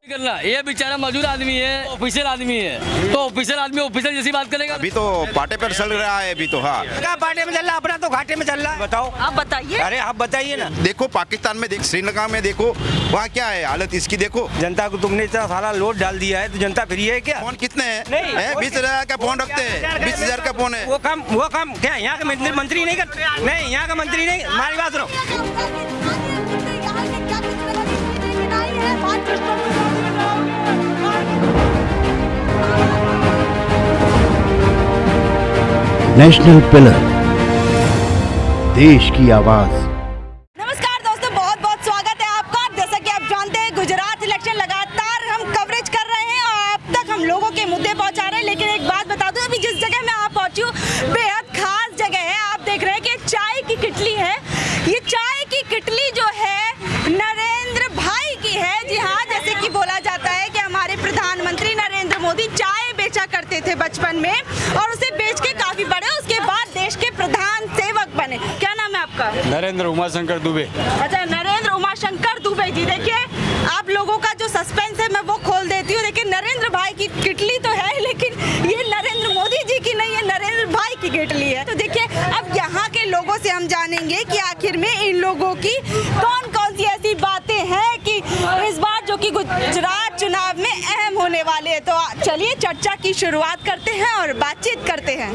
करना, ये बेचारा मजदूर आदमी है, ऑफिशियल आदमी है, तो ऑफिशियल आदमी ऑफिशियल जैसी बात करेगा। अभी तो पाटे पर चल रहा है अभी तो। हाँ, क्या पाटे में चल रहा है, अपना तो घाटे में चल रहा है। बताओ, आप बताइए। अरे आप बताइए ना। देखो पाकिस्तान में देख, श्रीलंका में देखो, वहाँ क्या है हालत इसकी देखो। जनता को तुमने इतना सारा लोड डाल दिया है तो जनता फ्री है क्या? फोन कितने नहीं। हैं? 20,000 का फोन रखते हैं, 20,000 का फोन है। वो काम क्या यहाँ का मंत्री नहीं कर? नहीं, यहाँ का मंत्री नहीं। हमारी बात सुनो। नेशनल पिलर, देश की आवाज। नमस्कार दोस्तों, बहुत बहुत स्वागत है आपका। जैसा कि आप जानते हैं, गुजरात इलेक्शन लगातार हम कवरेज कर रहे हैं और अब तक हम लोगों के मुद्दे पहुंचा रहे हैं। लेकिन एक बात बता दूं, अभी जिस जगह मैं आप पहुंची हूँ बेहद खास जगह है। आप देख रहे हैं कि चाय की किटली है। ये चाय की किटली जो है नरेंद्र भाई की है। जी हाँ, जैसे कि बोला जाता है कि हमारे प्रधानमंत्री नरेंद्र मोदी चाय बेचा करते थे बचपन में और उसे बेच के काफी बड़े, उसके बाद देश के प्रधान सेवक बने। क्या नाम है आपका? नरेंद्र उमाशंकर दुबे। अच्छा, नरेंद्र उमाशंकर दुबे जी। देखिए, आप लोगों का जो सस्पेंस है मैं वो खोल देती हूँ। देखिए, नरेंद्र भाई की किटली तो है, लेकिन ये नरेंद्र मोदी जी की नहीं है, नरेंद्र भाई की किटली है। तो देखिए, अब यहाँ के लोगों से हम जानेंगे कि आखिर में इन लोगों की कौन कौन सी ऐसी बातें हैं कि इस बार जो कि गुजरात चुनाव में अहम होने वाले हैं। तो चलिए चर्चा की शुरुआत करते हैं और बातचीत करते हैं।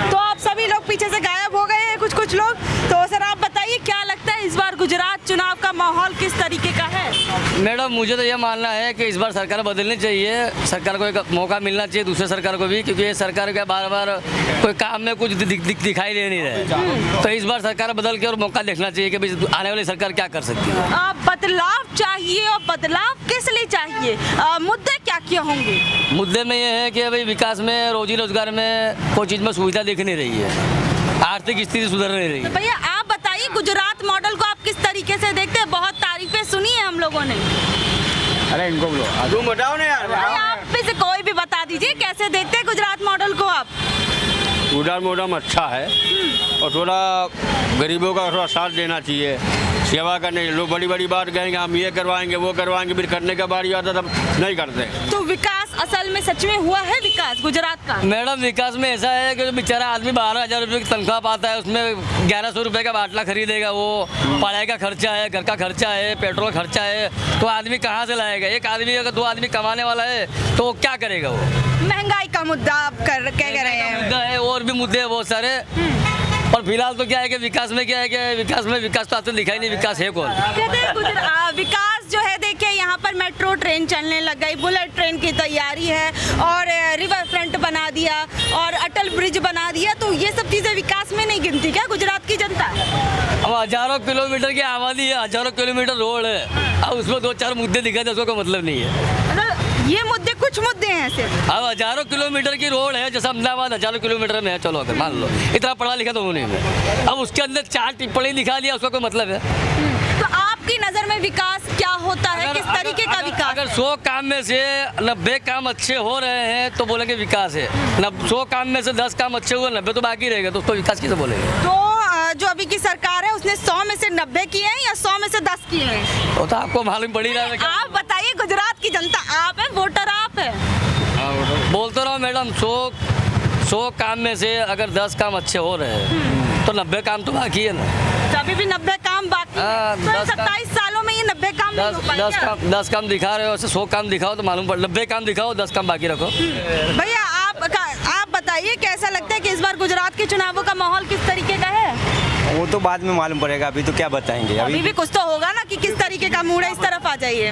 तो आप सभी लोग पीछे से गायब हो गए हैं, कुछ लोग। तो सर आप बताइए, क्या लगता है इस बार गुजरात चुनाव का माहौल किस तरीके का है? मैडम, मुझे तो ये मानना है कि इस बार सरकार बदलनी चाहिए। सरकार को एक मौका मिलना चाहिए, दूसरे सरकार को भी, क्योंकि ये सरकार का बार बार कोई काम में कुछ दिखाई दे नहीं रहे। तो इस बार सरकार बदल के और मौका देखना चाहिए कि भाई आने वाली सरकार क्या कर सकती है। बदलाव चाहिए, और बदलाव किस लिए चाहिए? मुद्दे क्या क्या होंगे? मुद्दे में ये है कि भाई विकास में, रोजी रोजगार में कोई चीज़ में सुविधा दिख नहीं रही है, आर्थिक स्थिति सुधर नहीं रही है। भैया आप बताइए, गुजरात मॉडल को आप किस तरीके से देखते हैं? बहुत तारीफें सुनी है हम लोगों ने। अरे इनको बोलो, तुम बताओ ना यार। भैया आप में से कोई भी बता दीजिए, कैसे देखते हैं गुजरात मॉडल को आप? गुजरात मॉडल अच्छा है और थोड़ा गरीबों का थोड़ा साथ देना चाहिए, सेवा करने। लोग बड़ी बड़ी बात कहेंगे, हम ये करवाएंगे वो करवाएंगे, फिर करने का बारी आता तब नहीं करते। तो विकास असल में सच में हुआ है विकास गुजरात का? मैडम, विकास में ऐसा है कि जो बेचारा आदमी 12,000 रुपये की तनख्वाह पाता है, उसमें 1100 रुपये का बाटला खरीदेगा, वो पढ़ाई का खर्चा है, घर का खर्चा है, पेट्रोल खर्चा है, तो आदमी कहाँ से लाएगा? एक आदमी अगर 2 आदमी कमाने वाला है तो वो क्या करेगा? वो महंगाई का मुद्दा आप कह रहे हैं। मुद्दा है, और भी मुद्दे हैं बहुत सारे। और फिलहाल तो क्या है कि विकास में क्या है कि विकास तो आपको दिखाई नहीं, विकास है कौन? कहते हैं विकास जो है, देखिए यहाँ पर मेट्रो ट्रेन चलने लग गई, बुलेट ट्रेन की तैयारी है और रिवर फ्रंट बना दिया और अटल ब्रिज बना दिया। तो ये सब चीजें विकास में नहीं गिनती क्या गुजरात की जनता? अब हजारों किलोमीटर की आबादी है, हजारों किलोमीटर रोड है, अब उसमें 2-4 मुद्दे दिखाए तो उसका कोई मतलब नहीं है। ये मुद्दे कुछ मुद्दे हैं सिर्फ। अब हजारों किलोमीटर की रोड है, जैसे अहमदाबाद हजारों किलोमीटर में है, चलो अगर मान लो इतना पढ़ा लिखा तो होने में, अब उसके अंदर 4 टिप्पणी दिखा दिया, उसका कोई मतलब है? तो आपकी नजर में विकास क्या होता है? किस तरीके का विकास? अगर 100 काम में से 90 काम अच्छे हो रहे हैं तो बोलेंगे विकास है। 100 काम में से 10 काम अच्छे हुए, 90 तो बाकी रहेगा, तो उसको विकास किसे बोलेंगे? तो जो अभी की सरकार है उसने 100 में से 90 किए हैं या 100 में से 10 किए हैं? वो तो आपको मालूम पड़ ही रहा है। आप बताइए, गुजरात की जनता आप है, वोटर आप है। बोलते रहो मैडम, 100 काम में से अगर 10 काम अच्छे हो रहे हैं तो 90 काम तो बाकी है ना। तो अभी भी 90 काम बाकी है। तो 27 सालों में ये 90 काम नहीं हो पाए क्या? 10 काम दिखा रहे हो, 100 काम दिखाओ तो मालूम पड़, 90 काम दिखाओ, 10 काम बाकी रखो। भैया आप बताइए, कैसा लगता है कि इस बार गुजरात के चुनावों का माहौल किस तरीके का है? वो तो बाद में मालूम पड़ेगा, अभी तो क्या बताएंगे। अभी भी कुछ तो होगा ना कि किस तरीके का मूड है। इस तरफ आ जाइए।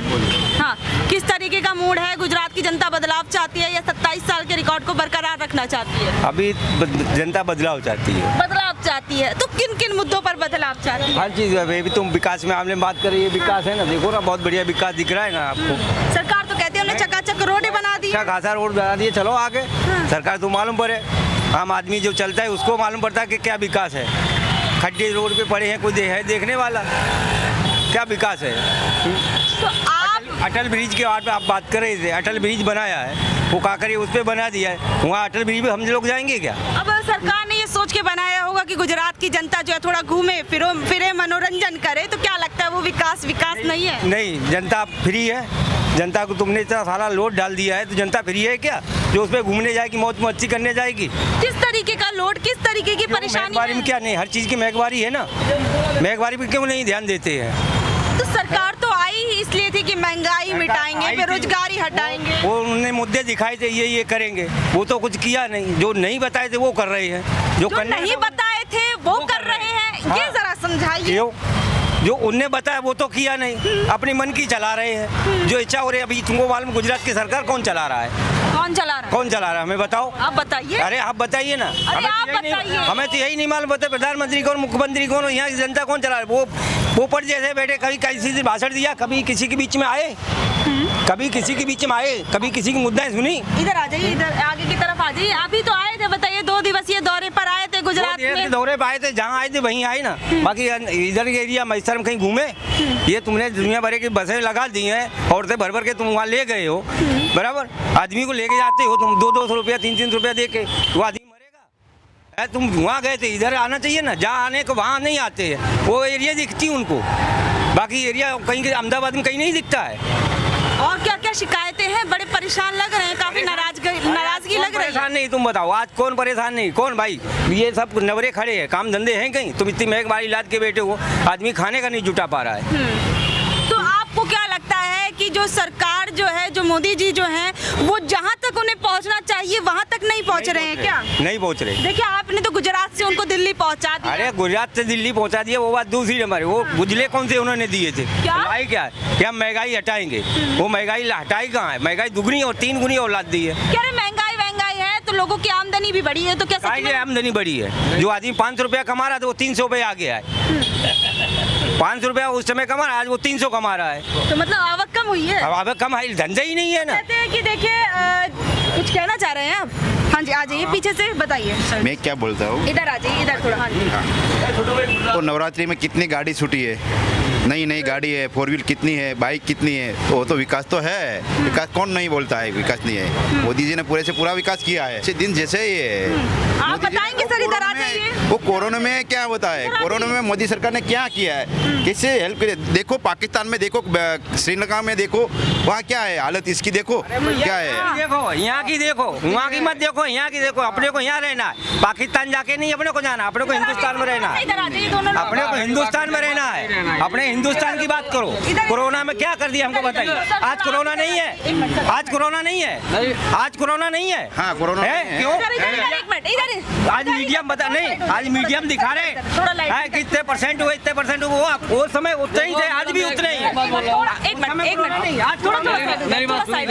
हाँ, किस तरीके का मूड है? गुजरात की जनता बदलाव चाहती है या 27 साल के रिकॉर्ड को बरकरार रखना चाहती है? अभी जनता बदलाव चाहती है। बदलाव चाहती है, तो किन किन मुद्दों पर बदलाव चाहती है? हर चीज अभी तुम विकास में आपने बात करी है, विकास है ना, देखो ना, बहुत बढ़िया विकास दिख रहा है ना आपको। सरकार तो कहती है उन्हें चकाचक रोडें बना दी। अच्छा खासा रोड बना दिए, चलो आगे। सरकार तो मालूम पड़े, आम आदमी जो चलता है उसको मालूम पड़ता है कि क्या विकास है। खड्डे रोड पे पड़े हैं, कोई है देखने वाला? क्या विकास है? तो आप अटल ब्रिज के बारे में आप बात कर रहे थे, अटल ब्रिज बनाया है, वो काकरी उस पर बना दिया है, वहाँ अटल ब्रिज पे हम लोग जाएंगे क्या? अब सरकार ने ये सोच के बनाया होगा कि गुजरात की जनता जो है थोड़ा घूमे फिरे मनोरंजन करे, तो क्या लगता है वो विकास नहीं है? नहीं, जनता फ्री है। जनता को तुमने इतना सारा लोड डाल दिया है तो जनता फ्री है क्या जो उस पर घूमने जाएगी, मौज मस्ती करने जाएगी? किस तरीके का लोड, किस तरीके की परेशानी महंगाई में है? क्या नहीं, हर चीज़ की महंगाई है ना, महंगाई पे क्यों नहीं ध्यान देते हैं? तो सरकार तो आई ही इसलिए थी कि महंगाई मिटाएंगे, आई थी। बेरोजगारी हटाएंगे। वो उन्होंने मुद्दे दिखाए थे ये करेंगे, वो तो कुछ किया नहीं। जो नहीं बताए थे वो कर रहे हैं, जो नहीं बताए थे वो कर रहे हैं। ये जरा समझाइए। जो उनने बताया वो तो किया नहीं, अपनी मन की चला रहे हैं जो इच्छा हो रही है। अभी तुमको मालूम गुजरात की सरकार कौन चला रहा है? कौन चला रहा है? कौन चला रहा है हमें बताओ। आप बताइए। अरे आप बताइए ना। अरे आप बताइए। हमें तो यही नहीं मालूम पता प्रधानमंत्री कौन, मुख्यमंत्री कौन, यहाँ की जनता कौन चला रहा है? वो पर जैसे बैठे, कभी किसी से भाषण दिया, कभी किसी के बीच में आए, कभी किसी के बीच में आए, कभी किसी की मुद्दाएं सुनी। इधर आ जाइए, इधर आगे की तरफ आ जाइए। अभी तो आए थे, बताइए 2 दिवसीय दौरे पर आए थे गुजरात में। दौरे पे आए थे, जहाँ आए थे वहीं आए ना, बाकी इधर के एरिया मैसर में कहीं घूमे? ये तुमने दुनिया भर की बसें लगा दी हैं, औरतें भर भर के तुम वहाँ ले गए हो, बराबर? आदमी को लेके जाते हो तुम 200 रुपया 300 रुपया दे के, वो आदमी मरेगा? तुम वहाँ गए थे, इधर आना चाहिए ना, जहाँ आने को वहाँ नहीं आते हैं। वो एरिया दिखती है उनको, बाकी एरिया कहीं अहमदाबाद में कहीं नहीं दिखता है। और क्या क्या शिकायतें हैं? बड़े परेशान लग रहे हैं, काफी नाराजगी लग रही है। परेशान नहीं, तुम बताओ आज कौन परेशान नहीं? कौन भाई? ये सब नवरे खड़े हैं, काम धंधे हैं कहीं? तुम इतनी महंगाई लाद के बैठे हो, आदमी खाने का नहीं जुटा पा रहा है। तो आपको क्या लगता है कि जो सरकार जो है, जो मोदी जी जो हैं, वो जहाँ तक उन्हें पहुँचना चाहिए वहाँ तक नहीं पहुँच रहे हैं क्या? नहीं पहुँच रहे। देखिए, आपने तो गुजरात से उनको दिल्ली पहुँचा दिया। अरे गुजरात से दिल्ली पहुंचा दिया, वो बात दूसरी नंबर है। वो बुझले कौन से उन्होंने दिए थे? क्या? महंगाई क्या है कि हम महंगाई हटाएंगे? वो महंगाई हटाई कहाँ है? महंगाई दुगनी और 3 गुनी औलाद दी है। कह रहे महंगाई है तो लोगों की आमदनी भी बढ़ी है, तो क्या सच में? आमदनी बढ़ी है। जो आदमी 500 रुपया कमा रहा था वो 300 पे आ गया है। 500 रुपया उस समय कमा रहा है, आज वो 300 कमा रहा है। तो मतलब आवक कम हुई है। अब आवक कम है, धंधा ही नहीं है ना। कहते हैं कि देखिए, कुछ कहना चाह रहे हैं आप? हाँ जी, आ जाइए पीछे से, बताइए। मैं क्या बोलता हूँ, इधर आ जाइए, इधर थोड़ा। हाँ जी। तो नवरात्रि में कितनी गाड़ी छूटी है, नई गाड़ी है, 4 व्हील कितनी है, बाइक कितनी है, तो वो तो विकास तो है। विकास कौन नहीं बोलता है विकास नहीं है? मोदी जी ने पूरे से पूरा विकास किया है, अच्छे दिन जैसे ही है। आप मोदी जी ने बताएंगे सर, इधर आ जाइए। वो कोरोना में क्या होता है, कोरोना में मोदी सरकार ने क्या किया है, किससे हेल्प किया? देखो पाकिस्तान में देखो, श्रीलंका में देखो, वहाँ क्या है हालत इसकी, देखो क्या है। देखो यहाँ की, देखो वहाँ की मत देखो, यहाँ की देखो। अपने को यहाँ रहना है, पाकिस्तान जाके नहीं अपने को जाना, अपने को हिंदुस्तान में रहना है। इधर आ जाइए दोनों लोग। अपने को हिंदुस्तान में रहना है, अपने हिंदुस्तान की बात करो। कोरोना में क्या कर दिया हमको बताइए? आज कोरोना नहीं है, आज कोरोना नहीं है, आज कोरोना नहीं है। हाँ, कोरोना है नहीं है। क्यों? एक मिनट, इधर आज मीडियम बता नहीं, आज मीडियम दिखा रहे हैं कि इतने परसेंट हुए, इतने परसेंट हुए। वो समय उतने ही थे, आज भी उतने ही है। एक मिनट, आज कोरोना मेरी बात सुनिए।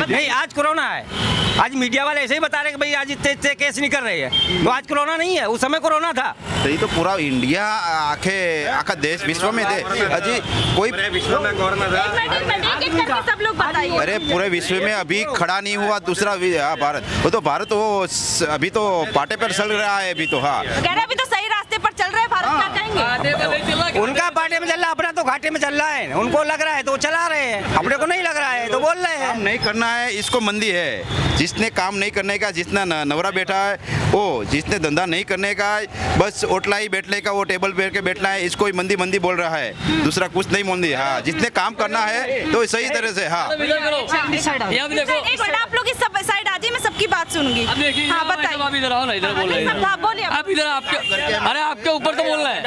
नहीं, आज कोरोना है। आज मीडिया वाले ऐसे ही बता रहे हैं कि भाई आज इतने केस निकल रहे हैं, तो आज कोरोना नहीं है, उस समय कोरोना था। तो ये तो पूरा इंडिया आखा देश विश्व में दे अजी कोई विश्व में कोरोना सब लोग बताइए। अरे पूरे विश्व में अभी खड़ा नहीं हुआ दूसरा भारत। वो तो भारत वो अभी तो पाटे पर चल रहा है अभी तो। हाँ, कह रहे अभी तो सही रास्ते पर चल रहे हैं, भारत क्या कहेंगे? उनका पाटे में चल रहा है, अपना तो घाटे में चल रहा है। उनको लग रहा है तो चला रहे हैं, अपने को नहीं लग रहा है तो बोल रहे हैं। काम नहीं करना है, इसको मंदी है। जिसने काम नहीं करने का, जितना नवरा बैठा है वो, जिसने धंधा नहीं करने का, बस ओटला ही बैठने का, वो टेबल पे के बैठना है, इसको ही मंदी मंदी बोल रहा है, दूसरा कुछ नहीं मंदी। हाँ, जिसने काम करना है तो सही तरह से। हाँ, यहाँ भी देखो, एक मिनट, आप लोग इस सब साइड आ जाइए, मैं सबकी बात सुनूंगी। अब देखिए, हाँ, आप बताइए। इधर आओ ना, इधर बोल रहे हैं। हाँ, बोलिए। आप इधर, आपके, अरे आपके ऊपर तो बोल रहे हैं।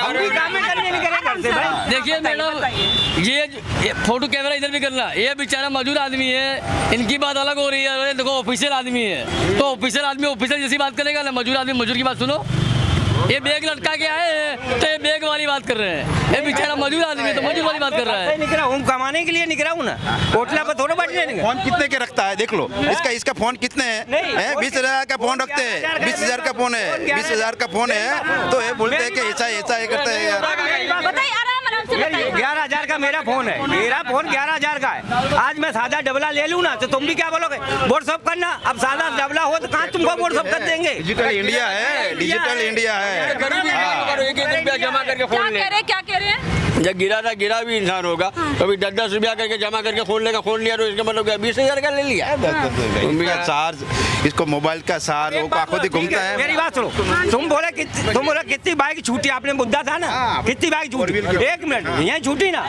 देखिए मैडम, ये फोटो कैमरा इधर भी करना। ये बेचारा मजदूर आदमी है, इनकी बात अलग हो रही है। अरे देखो, ऑफिशियल आदमी है, तो ऑफिशियल आदमी ऑफिशियल जैसी बात करेगा ना। मजदूर आदमी मजदूर की बात सुनो। ये बैग लटका के आए हैं तो ये बैग वाली बात कर रहे हैं। ये बेचारा मजदूर आदमी है तो मजदूर वाली बात कर रहा है। निकला हूँ, कमाने के लिए निकला हूँ ना, होटला पर थोड़ा बैठने निकला। फोन कितने के रखता है देख लो। इसका फोन कितने है? 20,000 का फोन रखते हैं, 20,000 का फोन है, 20,000 का फोन है, तो ये बोलते हैं कि ऐसा ये करते हैं यार। बताइए, आराम से बताइए। 11,000 का मेरा फोन है, मेरा फोन 11,000 का है। आज मैं सादा डबला ले लूँ ना तो तुम भी क्या बोलोगे, व्हाट्सअप करना। अब सादा डबला हो तो कहाँ तुमको व्हाट्सअप कर देंगे? डिजिटल इंडिया है, डिजिटल इंडिया है। एक रुपया जमा करके क्या कह रहे हैं? जब गिरा भी इंसान होगा कभी 10-10 रुपया करके जमा करके फोन लिया तो इसका मतलब 20,000 का ले लिया। इसका चार्ज, इसको मोबाइल का चार्ज, वो आंखों से घूमता है। मेरी बात सुनो, तुम बोले कितनी बाइक छूटी, आपने मुद्दा था ना, कितनी बाइक छूटी? 1 मिनट, यहाँ छूटी ना,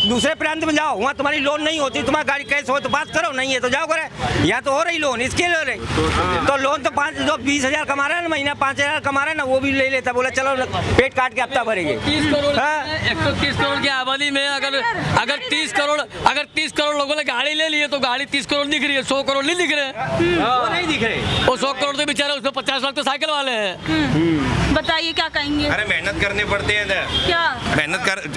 दूसरे प्रांत में जाओ, वहाँ तुम्हारी लोन नहीं होती, तुम्हारी गाड़ी कैश हो तो बात करो, नहीं है तो जाओ करे। यहाँ तो हो रही लोन, इसके ले रही तो लोन तो 20,000 कमा रहा है ना महीना, 5,000 कमा रहा है ना, वो भी ले लेता, बोला चलो पेट काट के हफ्ता भरेंगे। 30 करोड़ 130 करोड़ की आबादी में अगर 30 करोड़ लोगों ने गाड़ी ले ली है तो गाड़ी 30 करोड़ दिख रही है, 100 करोड़ नहीं दिख रहे। वो नहीं दिख रहे, वो 100 करोड़ तो बेचारे, उसमें 50 लाख तो साइकिल वाले हैं। बताइए क्या कहेंगे? अरे मेहनत करनी पड़ती है ना। क्या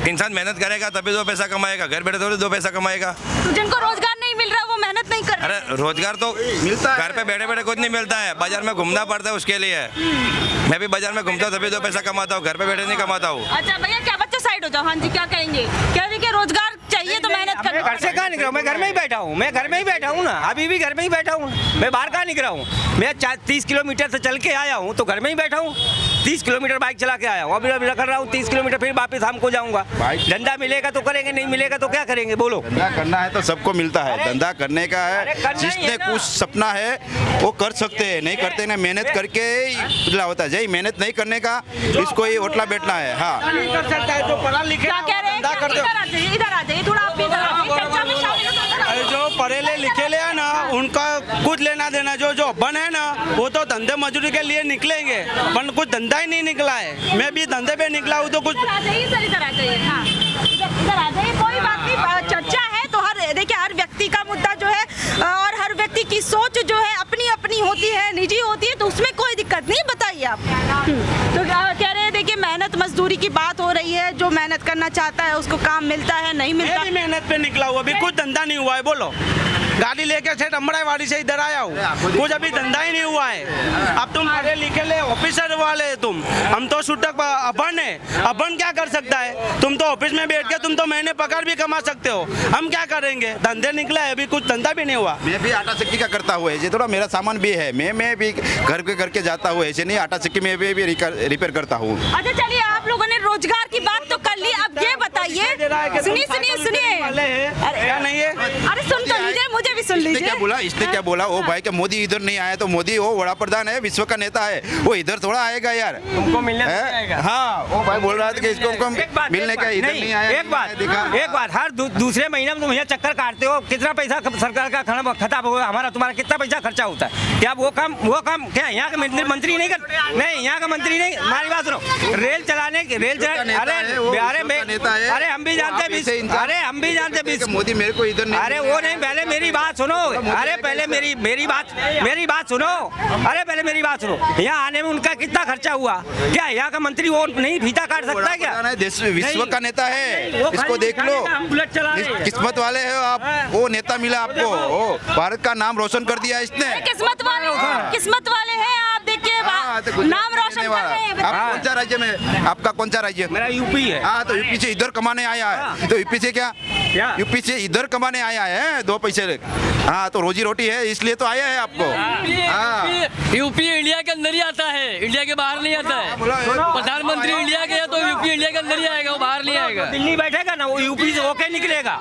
इंसान मेहनत करेगा तभी 2 पैसा कमाएगा, घर बैठे थोड़ी 2 पैसा कमाएगा। तो जिनको रोजगार नहीं मिल रहा वो मेहनत नहीं कर रहे। अरे रोजगार तो मिलता है। घर पे बैठे बैठे कुछ नहीं मिलता है, बाजार में घूमना पड़ता है उसके लिए। मैं भी बाजार में घूमता हूँ तभी 2 पैसा कमाता हूँ, घर पे बैठे नहीं कमाता हूँ। अच्छा भैया, क्या बच्चों साइड हो जाओ। हाँ जी, क्या कहेंगे? कह रही कि रोजगार चाहिए तो मेहनत मैं घर से कहाँ निकला हूँ? मैं घर में ही बैठा हूँ, मैं घर में ही बैठा हूँ ना, अभी भी घर में ही बैठा हूँ, मैं बाहर कहाँ निकला हूँ? मैं 30 किलोमीटर से चल के आया हूँ तो घर में ही बैठा हूँ, 30 किलोमीटर बाइक चला के आया हूँ, अभी कर रहा हूँ 30 किलोमीटर, फिर वापस शाम को जाऊँगा। धंधा मिलेगा तो करेंगे, नहीं मिलेगा तो क्या करेंगे बोलो? धंधा करना है तो सबको मिलता है, अरे, धंधा करने का अरे है, करना ही जिसने है ना। कुछ सपना है वो कर सकते हैं, नहीं करते ना मेहनत करके ही होता है। जय मेहनत नहीं करने का इसको ही होटला बैठना है। हाँ, नहीं कर सकता है तो पढ़ा लिखे क्या कह रहे हैं? इधर आ जाइए, थोड़ा आप भी इधर आ जाइए, चर्चा में शामिल हो जाओ, इधर आ अरे जाओ। जो पढ़े लिखे ले है ना, उनका कुछ लेना देना, जो बन है ना वो तो धंधे मजदूरी के लिए निकलेंगे, पर कुछ धंधा ही नहीं निकला है। मैं भी धंधे पे निकला हूँ तो कुछ इधर आ जाइए सर, इधर आ जाइए। हाँ, इधर आ जाइए, कोई बात नहीं, चर्चा है तो देखिए हर व्यक्ति का मुद्दा जो है और हर व्यक्ति की सोच जो है अपनी अपनी होती है, निजी होती है, तो उसमें कोई दिक्कत नहीं। बताइए आप। तो कह रहे हैं देखिए मेहनत मजदूरी की बात हो रही है, जो मेहनत करना चाहता है उसको काम मिलता है, नहीं मिलता। मैं भी मेहनत पे निकला हूँ, अभी कुछ धंधा नहीं हुआ है। बोलो, गाड़ी लेके सेठ अमराईवाड़ी से इधर आया हूँ, कुछ अभी धंधा ही नहीं हुआ है। अब तुम पढ़े लिखे ले ऑफिसर वाले तुम, हम तो छूटक अपन है, अपन क्या कर सकता है? तुम तो ऑफिस में बैठ के तुम तो महीने पगार भी कमा सकते हो, हम क्या करेंगे? धंधे निकला है, अभी कुछ धंधा भी नहीं हुआ। मैं भी आटा चक्की का करता हूँ, ऐसे थोड़ा मेरा सामान भी है, मैं भी घर के करके जाता हूँ, ऐसे नहीं आटा चक्की में भी रिपेयर करता हूँ। अच्छा चलिए, आप लोगों ने रोजगार की बात तो कर ली, अब ये बताइए, सुनिए। क्या नहीं है? अरे सुन तो लीजिए, मुझे भी सुन इसने लीजिए। क्या बोला वो भाई, कि मोदी इधर नहीं आया तो मोदी वो बड़ा प्रधान है, विश्व का नेता है, वो इधर थोड़ा आएगा यार, तुमको मिलने है? नहीं आएगा। हाँ, वो भाई बोल रहा था कि इसको हमको मिलने का, इधर नहीं आया। एक बात, हर दूसरे महीने में तुम यहाँ चक्कर काटते हो, कितना पैसा सरकार का खत्म हो गया, हमारा तुम्हारा कितना पैसा खर्चा होता है? क्या वो काम क्या यहाँ के मंत्री नहीं कर? नहीं, यहाँ का मंत्री नहीं। हमारी बात सुनो, रेल चलाने अरे हम भी जानते, मोदी मेरे को इधर नहीं, अरे वो नहीं, पहले मेरी बात सुनो, अरे पहले मेरी बात सुनो, अरे पहले मेरी बात सुनो। यहाँ आने में उनका कितना खर्चा हुआ? क्या यहाँ का मंत्री वो नहीं फीता काट सकता है क्या? देश विश्व का नेता है, इसको देख लो, किस्मत वाले हो आप, वो नेता मिला आपको, वो भारत का नाम रोशन कर दिया इसने। किस्मत वाले हैं आप, देखिए नाम रोशन कर रहे हैं। आप कौन सा राज्य में, आपका कौन सा राज्य? मेरा यूपी है। हाँ, तो यूपी से इधर कमाने आया है, तो यूपी से क्या, यूपी से इधर कमाने आया है 2 पैसे। हाँ, तो रोजी रोटी है इसलिए तो आया है आपको। हाँ, यूपी इंडिया के अंदर ही आता है, इंडिया के बाहर नहीं आता है। प्रधानमंत्री इंडिया के है तो यूपी इंडिया के अंदर ही आएगा, वो बाहर नहीं आएगा। दिल्ली बैठेगा ना, वो यूपी से होके निकलेगा,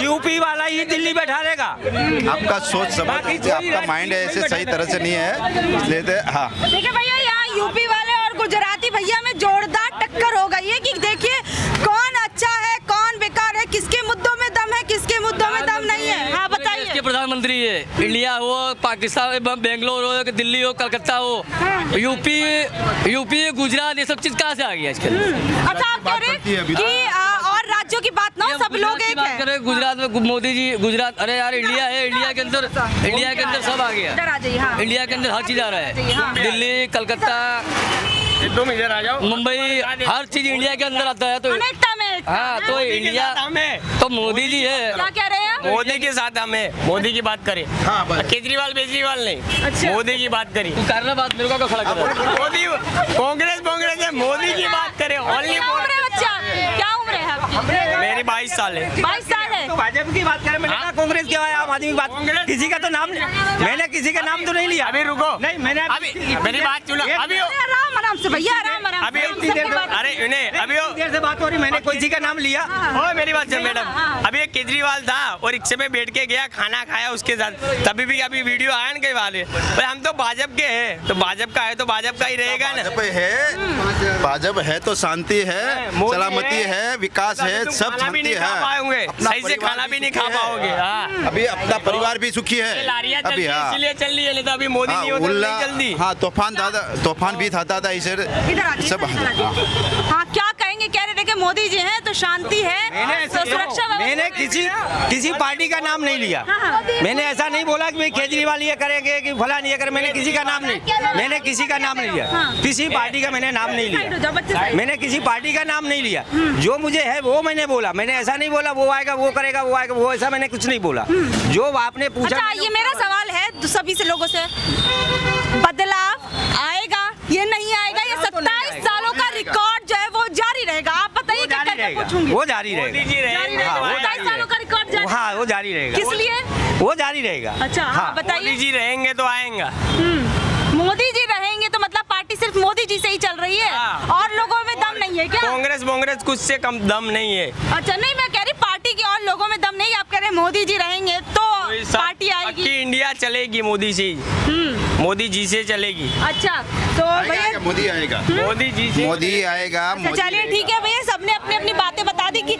यूपी वाला ही दिल्ली बैठा रहेगा। आपका सोच समझ, आपका माइंड ऐसे सही तरह से नहीं है, इसलिए हाँ। देखिए भैया, यहाँ यूपी वाले और गुजराती भैया में जोरदार टक्कर हो गई है कि देखिए कौन अच्छा है, कौन बेकार है, किसके मुद्दों में दम है, किसके मुद्दों में दम नहीं है। हाँ बताइए। इसके प्रधानमंत्री है, इंडिया हो, पाकिस्तान, बेंगलोर हो, दिल्ली हो, कलकत्ता हो, यूपी, गुजरात, ये सब चीज कहाँ से आ गया इसके? अच्छा, आप कह रहे हैं कि और राज्यों की बात ना, सब लोग एक बात है। करें गुजरात में मोदी जी, गुजरात, अरे यार इंडिया है, इंडिया के अंदर सब आ गया, इधर आ जाइए। हाँ, इंडिया के अंदर हर चीज आ रहा है, दिल्ली, कलकत्ता, तुम इधर आ जाओ, मुंबई, हर चीज इंडिया के अंदर आता है। तो अनेकता में एकता। हाँ, तो इंडिया तो मोदी जी है। क्या कह रहे हैं? मोदी के साथ हमें, मोदी की बात करें, केजरीवाल नहीं, अच्छा। मोदी की बात करें। तू करना बात मेरे को खड़ा कर रहा है। मोदी, कांग्रेस है, मोदी की बात करें। ओनली क्या उम्र है बच्चा? क्या उम्र है आपकी? मेरी 22 साल है। 22 साल है। तो भाजपा की बात करें, मैंने कहा कांग्रेस क्या है, आम आदमी की बात, किसी का तो नाम, मैंने किसी का नाम तो नहीं लिया। अभी रुको, नहीं, मैंने अभी मेरी बात सुनो, अभी राम आराम से भैया, आराम आराम अभी से। इतनी देर से- अरे इन्हें अभी वो देर से बात हो रही, मैंने कोई जी का नाम लिया? ओ मेरी बात सुन मैडम, हाँ। अभी एक केजरीवाल था और रिक्शे में बैठ के गया, खाना खाया उसके साथ, तभी भी अभी वीडियो आया ना कई वाले, पर हम तो भाजपा के हैं, तो भाजपा का है तो भाजपा का ही रहेगा ना। भाजपा है तो शांति है, मोदी सलामती है, विकास है, तुम सब खाना भी शांति नहीं खा है। पाओगे, अपना सही से परिवार खाना भी नहीं सुखी खा है। पाओगे। हाँ, अभी अपना परिवार भी सुखी है लारियां चल अभी। रही है, हाँ इसलिए चल रही है, नहीं तो अभी मोदी नहीं होता तो उल्ला, नहीं चलती। हाँ तूफान भी था इसे इधर आइए, सब। इधर आइए। हाँ, क्या कहेंगे? कह रहे थे कि मोदी जी हैं तो शांति है, तो सुरक्षा व्यवस्था मैंने में- किसी पार्टी का नाम नहीं लिया। हाँ। मैंने ऐसा नहीं बोला कि भाई केजरीवाल ये करेंगे कि फला नहीं करें, मैंने किसी का नाम नहीं लिया। हाँ। किसी पार्टी का मैंने नाम नहीं साइड हो जाओ, बच्चे लिया। साइड। मैंने किसी पार्टी का नाम नहीं लिया। जो मुझे है वो मैंने बोला, मैंने ऐसा नहीं बोला वो आएगा वो करेगा वो आएगा, वो ऐसा मैंने कुछ नहीं बोला। जो आपने पूछा। अच्छा, ये मेरा सवाल है सभी से लोगों से, बदलाव आएगा ये नहीं आएगा? ये 27 सालों का रिकॉर्ड जो है वो जारी रहेगा? आप बताइए, वो क्या जारी क्या रहेगा, पूछूंगी। वो जारी मोदी रहेगा। जी रहेंगे हाँ, तो वो आएगा 27 सालों का रिकॉर्ड जारी? हाँ, वो जारी रहेगा। किस लिए? वो जारी रहेगा। अच्छा, हाँ, मोदी बताइए। जी रहेंगे तो आएगा। मोदी जी रहेंगे तो मतलब पार्टी सिर्फ मोदी जी से ही चल रही है हाँ। और लोगों में दम नहीं है क्या? कांग्रेस कुछ से कम दम नहीं है। अच्छा, नहीं, मैं कह रही पार्टी के और लोगों में दम नहीं। आप कह रहे हैं मोदी जी रहेंगे तो पार्टी आएगी। की इंडिया चलेगी मोदी से, मोदी जी से चलेगी। अच्छा, तो भैया मोदी आएगा, मोदी जी से मोदी आएगा। अच्छा, चलिए ठीक है भैया, सबने अपनी अपनी बातें बता दी कि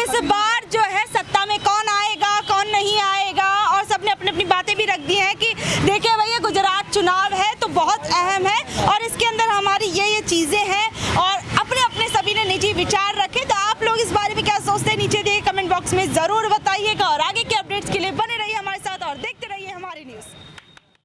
इस बार जो है सत्ता में कौन आएगा कौन नहीं आएगा, और सबने अपनी अपनी बातें भी रख दी हैं कि देखिए भैया, गुजरात चुनाव है तो बहुत अहम है और इसके अंदर हमारी ये चीज़ें हैं और अपने अपने सभी ने निजी विचार रखे। तो आप लोग इस बारे में क्या सोचते हैं नीचे दिए कमेंट बॉक्स में ज़रूर बताइएगा। और